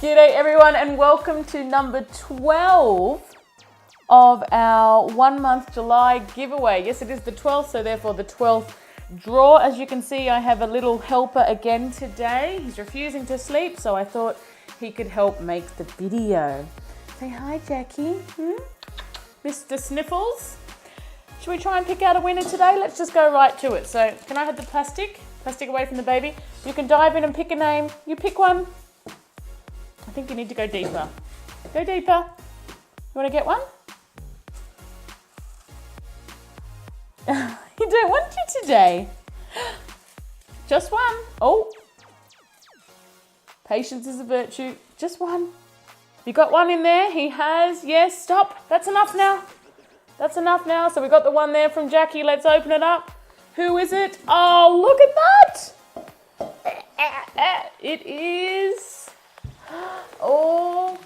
G'day everyone and welcome to number 12 of our 1 month July giveaway. Yes, it is the 12th, so therefore the 12th draw. As you can see, I have a little helper again today. He's refusing to sleep, so I thought he could help make the video. Say hi, Jackie. Mr Sniffles. Should we try and pick out a winner today? Let's just go right to it. So can I have the plastic away from the baby? You can dive in and pick a name. You pick one. I think you need to go deeper. Go deeper. You want to get one? You don't want to today. Just one. Oh. Patience is a virtue. Just one. You got one in there? He has. Yes, stop. That's enough now. That's enough now. So we got the one there from Jackie. Let's open it up. Who is it? Oh, look at that. It is... Oh,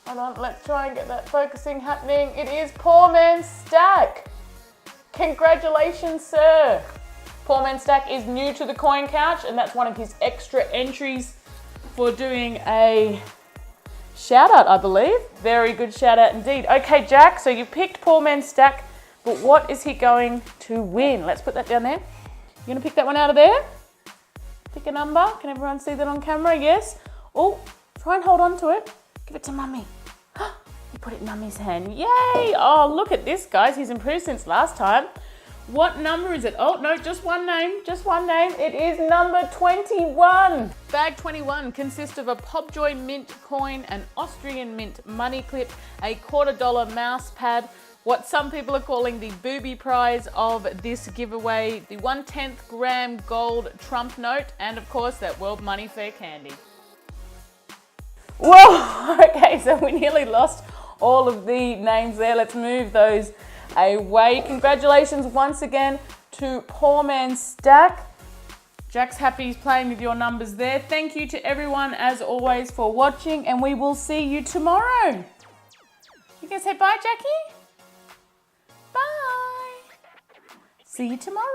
hold on, let's try and get that focusing happening. It is Poor Man's Stack. Congratulations, sir. Poor Man's Stack is new to the coin couch, and that's one of his extra entries for doing a shout out, I believe. Very good shout out indeed. Okay, Jack, so you picked Poor Man's Stack, but what is he going to win? Let's put that down there. You're gonna pick that one out of there? Pick a number. Can everyone see that on camera? Yes. Oh, try and hold on to it. Give it to Mummy. You put it in Mummy's hand. Yay! Oh, look at this, guys. He's improved since last time. What number is it? Oh, no, just one name. Just one name. It is number 21. Bag 21 consists of a Popjoy mint coin, an Austrian mint money clip, a $quarter mouse pad, what some people are calling the booby prize of this giveaway, the 1/10 gram gold Trump note, and of course that World Money Fair candy. Whoa, okay, so we nearly lost all of the names there. Let's move those away. Congratulations once again to Poor Man's Stack. Jack's happy he's playing with your numbers there. Thank you to everyone as always for watching, and we will see you tomorrow. You can say bye, Jackie? Bye. See you tomorrow.